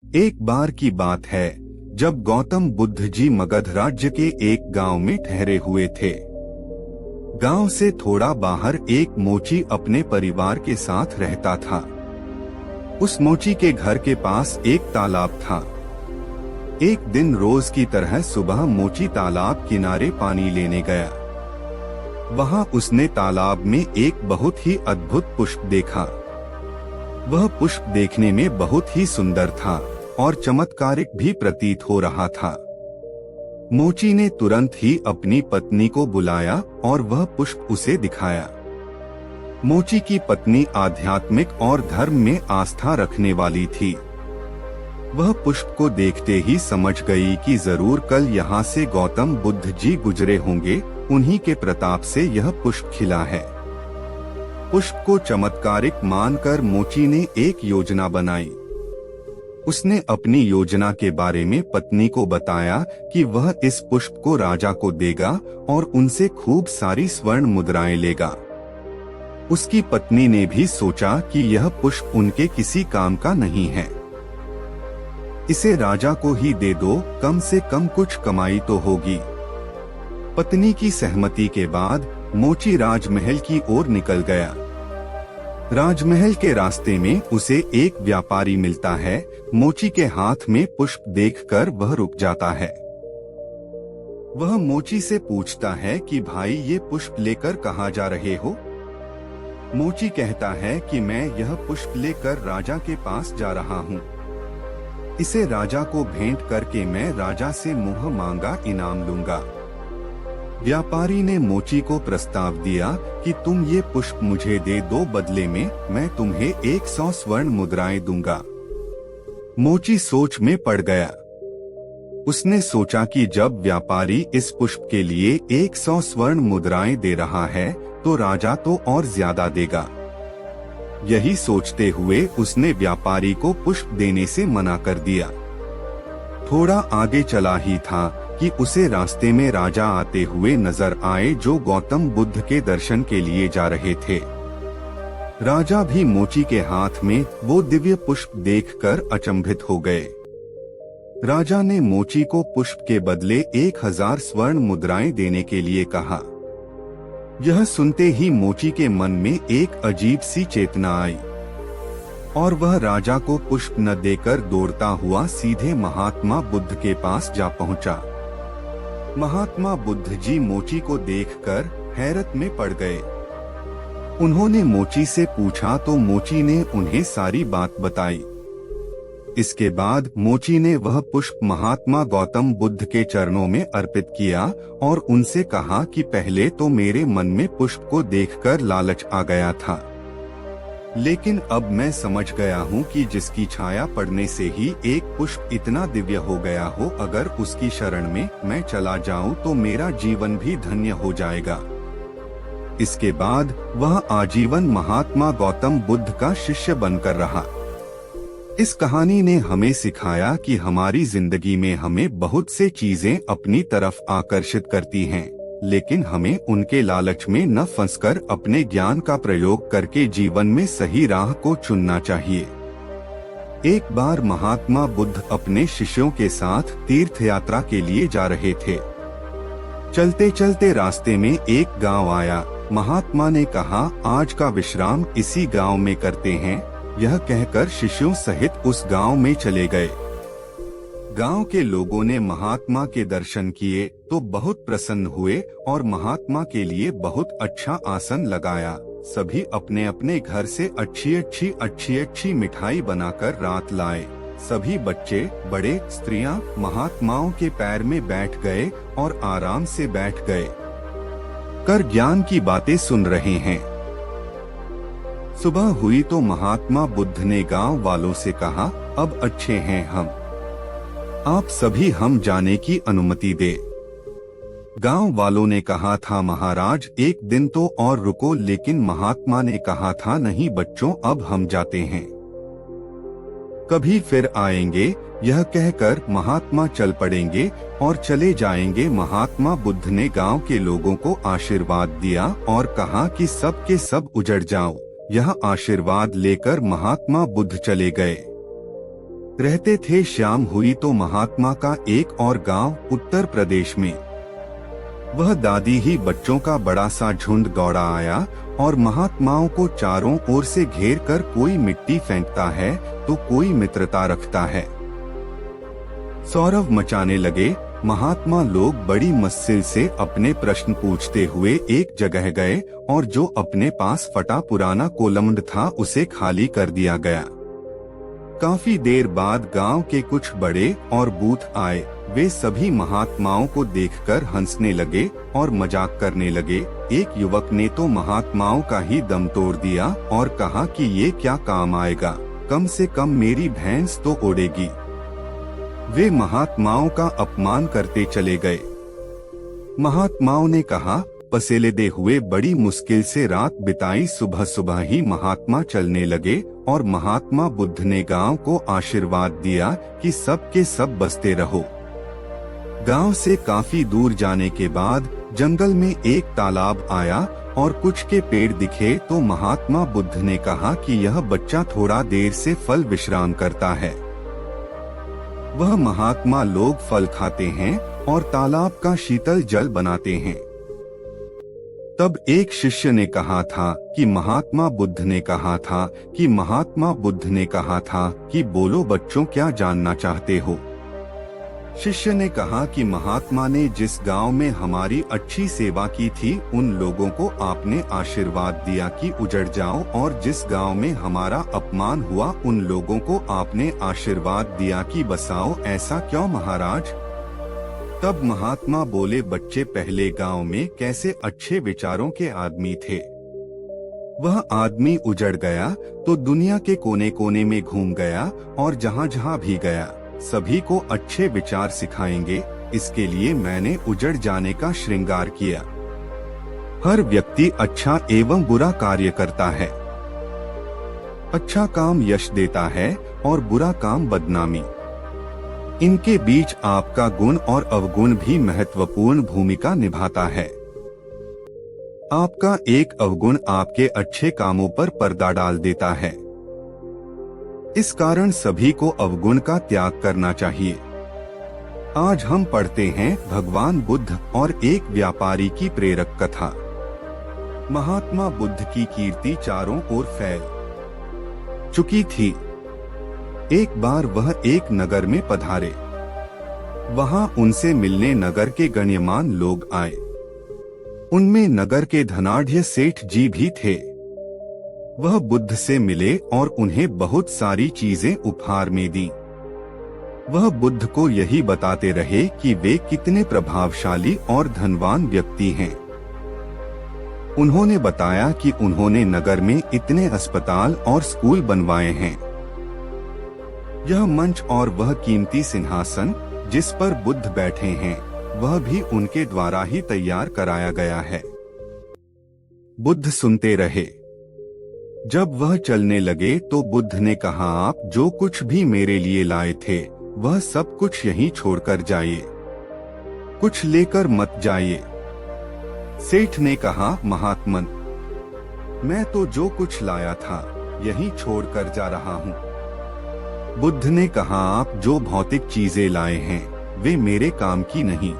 एक बार की बात है जब गौतम बुद्ध जी मगध राज्य के एक गांव में ठहरे हुए थे। गांव से थोड़ा बाहर एक मोची अपने परिवार के साथ रहता था। उस मोची के घर के पास एक तालाब था। एक दिन रोज की तरह सुबह मोची तालाब किनारे पानी लेने गया। वहां उसने तालाब में एक बहुत ही अद्भुत पुष्प देखा। वह पुष्प देखने में बहुत ही सुंदर था और चमत्कारिक भी प्रतीत हो रहा था। मोची ने तुरंत ही अपनी पत्नी को बुलाया और वह पुष्प उसे दिखाया। मोची की पत्नी आध्यात्मिक और धर्म में आस्था रखने वाली थी। वह पुष्प को देखते ही समझ गई कि जरूर कल यहाँ से गौतम बुद्ध जी गुजरे होंगे। उन्हीं के प्रताप से यह पुष्प खिला है। पुष्प को चमत्कारिक मानकर मोची ने एक योजना बनाई। उसने अपनी योजना के बारे में पत्नी को बताया कि वह इस पुष्प को राजा को देगा और उनसे खूब सारी स्वर्ण मुद्राएं लेगा। उसकी पत्नी ने भी सोचा कि यह पुष्प उनके किसी काम का नहीं है, इसे राजा को ही दे दो, कम से कम कुछ कमाई तो होगी। पत्नी की सहमति के बाद मोची राजमहल की ओर निकल गया। राजमहल के रास्ते में उसे एक व्यापारी मिलता है। मोची के हाथ में पुष्प देखकर वह रुक जाता है। वह मोची से पूछता है कि भाई ये पुष्प लेकर कहाँ जा रहे हो? मोची कहता है कि मैं यह पुष्प लेकर राजा के पास जा रहा हूँ। इसे राजा को भेंट करके मैं राजा से मुँह मांगा इनाम लूंगा। व्यापारी ने मोची को प्रस्ताव दिया कि तुम ये पुष्प मुझे दे दो, बदले में मैं तुम्हें 100 स्वर्ण मुद्राएं दूंगा। मोची सोच में पड़ गया। उसने सोचा कि जब व्यापारी इस पुष्प के लिए 100 स्वर्ण मुद्राएं दे रहा है तो राजा तो और ज्यादा देगा। यही सोचते हुए उसने व्यापारी को पुष्प देने से मना कर दिया। थोड़ा आगे चला ही था कि उसे रास्ते में राजा आते हुए नजर आए जो गौतम बुद्ध के दर्शन के लिए जा रहे थे। राजा भी मोची के हाथ में वो दिव्य पुष्प देखकर अचंभित हो गए। राजा ने मोची को पुष्प के बदले 1000 स्वर्ण मुद्राएं देने के लिए कहा। यह सुनते ही मोची के मन में एक अजीब सी चेतना आई और वह राजा को पुष्प न देकर दौड़ता हुआ सीधे महात्मा बुद्ध के पास जा पहुंचा। महात्मा बुद्ध जी मोची को देखकर हैरत में पड़ गए। उन्होंने मोची से पूछा तो मोची ने उन्हें सारी बात बताई। इसके बाद मोची ने वह पुष्प महात्मा गौतम बुद्ध के चरणों में अर्पित किया और उनसे कहा कि पहले तो मेरे मन में पुष्प को देखकर लालच आ गया था, लेकिन अब मैं समझ गया हूँ कि जिसकी छाया पड़ने से ही एक पुष्प इतना दिव्य हो गया हो, अगर उसकी शरण में मैं चला जाऊँ तो मेरा जीवन भी धन्य हो जाएगा। इसके बाद वह आजीवन महात्मा गौतम बुद्ध का शिष्य बनकर रहा। इस कहानी ने हमें सिखाया कि हमारी जिंदगी में हमें बहुत से चीजें अपनी तरफ आकर्षित करती हैं, लेकिन हमें उनके लालच में न फंसकर अपने ज्ञान का प्रयोग करके जीवन में सही राह को चुनना चाहिए। एक बार महात्मा बुद्ध अपने शिष्यों के साथ तीर्थ यात्रा के लिए जा रहे थे। चलते चलते रास्ते में एक गांव आया। महात्मा ने कहा, आज का विश्राम इसी गांव में करते हैं। यह कहकर शिष्यों सहित उस गांव में चले गए। गांव के लोगों ने महात्मा के दर्शन किए तो बहुत प्रसन्न हुए और महात्मा के लिए बहुत अच्छा आसन लगाया। सभी अपने अपने घर से अच्छी मिठाई बनाकर रात लाए। सभी बच्चे, बड़े, स्त्रियां महात्माओं के पैर में बैठ गए और आराम से बैठ गए कर ज्ञान की बातें सुन रहे हैं। सुबह हुई तो महात्मा बुद्ध ने गांव वालों से कहा, अब अच्छे हैं हम, आप सभी हम जाने की अनुमति दे। गांव वालों ने कहा था, महाराज एक दिन तो और रुको, लेकिन महात्मा ने कहा था, नहीं बच्चों अब हम जाते हैं, कभी फिर आएंगे। यह कहकर महात्मा चल पड़ेंगे और चले जाएंगे। महात्मा बुद्ध ने गांव के लोगों को आशीर्वाद दिया और कहा कि सब के सब उजड़ जाओ। यह आशीर्वाद लेकर महात्मा बुद्ध चले गए। रहते थे। शाम हुई तो महात्मा का एक और गांव उत्तर प्रदेश में। वह दादी ही बच्चों का बड़ा सा झुंड दौड़ा आया और महात्माओं को चारों ओर से घेर कर कोई मिट्टी फेंकता है तो कोई मित्रता रखता है। सौरभ मचाने लगे। महात्मा लोग बड़ी मुश्किल से अपने प्रश्न पूछते हुए एक जगह गए और जो अपने पास फटा पुराना कोलमंड था उसे खाली कर दिया गया। काफी देर बाद गांव के कुछ बड़े और बूढ़ आए। वे सभी महात्माओं को देखकर हंसने लगे और मजाक करने लगे। एक युवक ने तो महात्माओं का ही दम तोड़ दिया और कहा कि ये क्या काम आएगा, कम से कम मेरी भैंस तो उड़ेगी। वे महात्माओं का अपमान करते चले गए। महात्माओं ने कहा, पसेलेदे हुए बड़ी मुश्किल से रात बिताई। सुबह सुबह ही महात्मा चलने लगे और महात्मा बुद्ध ने गांव को आशीर्वाद दिया कि सब के सब बसते रहो। गांव से काफी दूर जाने के बाद जंगल में एक तालाब आया और कुछ के पेड़ दिखे तो महात्मा बुद्ध ने कहा कि यह बच्चा थोड़ा देर से फल विश्राम करता है। वह महात्मा लोग फल खाते हैं और तालाब का शीतल जल बनाते हैं। तब एक शिष्य ने कहा था कि महात्मा बुद्ध ने कहा था कि बोलो बच्चों, क्या जानना चाहते हो। शिष्य ने कहा कि महात्मा ने जिस गांव में हमारी अच्छी सेवा की थी उन लोगों को आपने आशीर्वाद दिया कि उजड़ जाओ, और जिस गांव में हमारा अपमान हुआ उन लोगों को आपने आशीर्वाद दिया कि बसाओ। ऐसा क्यों महाराज। तब महात्मा बोले, बच्चे, पहले गांव में कैसे अच्छे विचारों के आदमी थे। वह आदमी उजड़ गया तो दुनिया के कोने कोने में घूम गया और जहाँ जहाँ भी गया सभी को अच्छे विचार सिखाएंगे। इसके लिए मैंने उजड़ जाने का श्रृंगार किया। हर व्यक्ति अच्छा एवं बुरा कार्य करता है। अच्छा काम यश देता है और बुरा काम बदनामी। इनके बीच आपका गुण और अवगुण भी महत्वपूर्ण भूमिका निभाता है। आपका एक अवगुण आपके अच्छे कामों पर पर्दा डाल देता है। इस कारण सभी को अवगुण का त्याग करना चाहिए। आज हम पढ़ते हैं भगवान बुद्ध और एक व्यापारी की प्रेरक कथा। महात्मा बुद्ध की कीर्ति चारों ओर फैल चुकी थी। एक बार वह एक नगर में पधारे। वहां उनसे मिलने नगर के गण्यमान लोग आए। उनमें नगर के धनाढ्य सेठ जी भी थे। वह बुद्ध से मिले और उन्हें बहुत सारी चीजें उपहार में दी। वह बुद्ध को यही बताते रहे कि वे कितने प्रभावशाली और धनवान व्यक्ति हैं। उन्होंने बताया कि उन्होंने नगर में इतने अस्पताल और स्कूल बनवाए हैं। यह मंच और वह कीमती सिंहासन जिस पर बुद्ध बैठे हैं वह भी उनके द्वारा ही तैयार कराया गया है। बुद्ध सुनते रहे। जब वह चलने लगे तो बुद्ध ने कहा, आप जो कुछ भी मेरे लिए लाए थे वह सब कुछ यहीं छोड़कर जाइए, कुछ लेकर मत जाइए। सेठ ने कहा, महात्मन, मैं तो जो कुछ लाया था यहीं छोड़कर जा रहा हूँ। बुद्ध ने कहा, आप जो भौतिक चीजें लाए हैं वे मेरे काम की नहीं।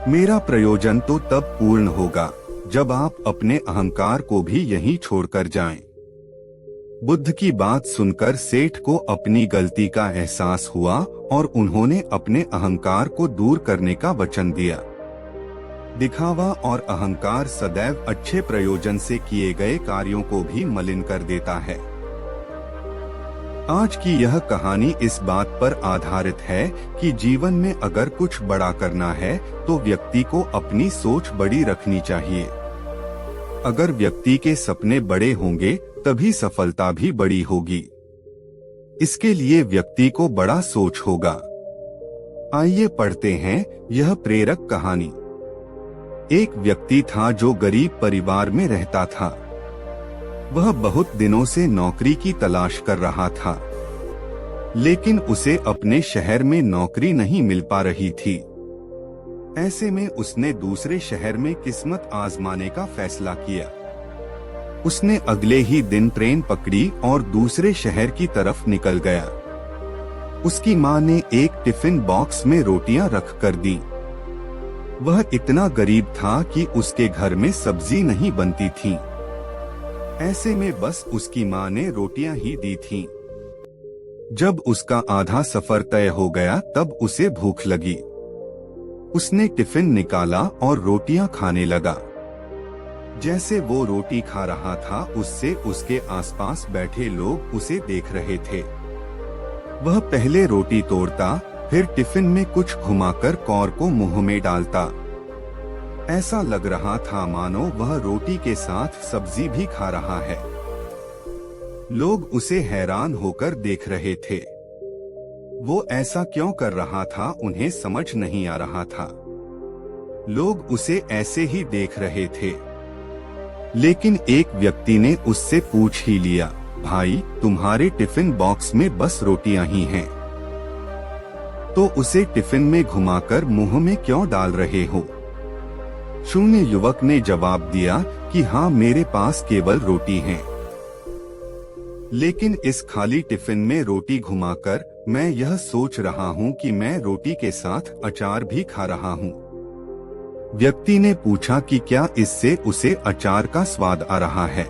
मेरा प्रयोजन तो तब पूर्ण होगा जब आप अपने अहंकार को भी यहीं छोड़कर जाएं। बुद्ध की बात सुनकर सेठ को अपनी गलती का एहसास हुआ और उन्होंने अपने अहंकार को दूर करने का वचन दिया। दिखावा और अहंकार सदैव अच्छे प्रयोजन से किए गए कार्यों को भी मलिन कर देता है। आज की यह कहानी इस बात पर आधारित है कि जीवन में अगर कुछ बड़ा करना है तो व्यक्ति को अपनी सोच बड़ी रखनी चाहिए। अगर व्यक्ति के सपने बड़े होंगे तभी सफलता भी बड़ी होगी। इसके लिए व्यक्ति को बड़ा सोच होगा। आइए पढ़ते हैं यह प्रेरक कहानी। एक व्यक्ति था जो गरीब परिवार में रहता था। वह बहुत दिनों से नौकरी की तलाश कर रहा था, लेकिन उसे अपने शहर में नौकरी नहीं मिल पा रही थी। ऐसे में उसने दूसरे शहर में किस्मत आजमाने का फैसला किया। उसने अगले ही दिन ट्रेन पकड़ी और दूसरे शहर की तरफ निकल गया। उसकी माँ ने एक टिफिन बॉक्स में रोटियां रख कर दी। वह इतना गरीब था कि उसके घर में सब्जी नहीं बनती थी। ऐसे में बस उसकी माँ ने रोटियां ही दी थीं। जब उसका आधा सफर तय हो गया तब उसे भूख लगी। उसने टिफिन निकाला और रोटियां खाने लगा। जैसे वो रोटी खा रहा था उससे उसके आसपास बैठे लोग उसे देख रहे थे। वह पहले रोटी तोड़ता, फिर टिफिन में कुछ घुमाकर कौर को मुंह में डालता। ऐसा लग रहा था मानो वह रोटी के साथ सब्जी भी खा रहा है। लोग उसे हैरान होकर देख रहे थे। वो ऐसा क्यों कर रहा था उन्हें समझ नहीं आ रहा था। लोग उसे ऐसे ही देख रहे थे। लेकिन एक व्यक्ति ने उससे पूछ ही लिया, भाई तुम्हारे टिफिन बॉक्स में बस रोटियां ही हैं, तो उसे टिफिन में घुमाकर मुंह में क्यों डाल रहे हो? शून्य युवक ने जवाब दिया कि हाँ, मेरे पास केवल रोटी है, लेकिन इस खाली टिफिन में रोटी घुमाकर मैं यह सोच रहा हूँ कि मैं रोटी के साथ अचार भी खा रहा हूँ। व्यक्ति ने पूछा कि क्या इससे उसे अचार का स्वाद आ रहा है?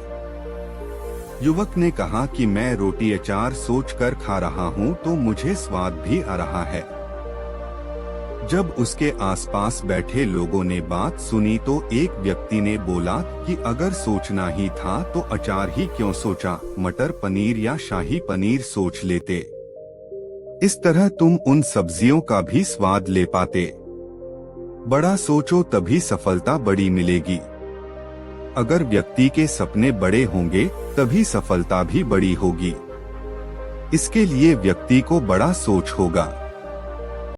युवक ने कहा कि मैं रोटी अचार सोचकर खा रहा हूँ तो मुझे स्वाद भी आ रहा है। जब उसके आसपास बैठे लोगों ने बात सुनी तो एक व्यक्ति ने बोला कि अगर सोचना ही था तो अचार ही क्यों सोचा, मटर पनीर या शाही पनीर सोच लेते। इस तरह तुम उन सब्जियों का भी स्वाद ले पाते। बड़ा सोचो तभी सफलता बड़ी मिलेगी। अगर व्यक्ति के सपने बड़े होंगे तभी सफलता भी बड़ी होगी। इसके लिए व्यक्ति को बड़ा सोच होगा।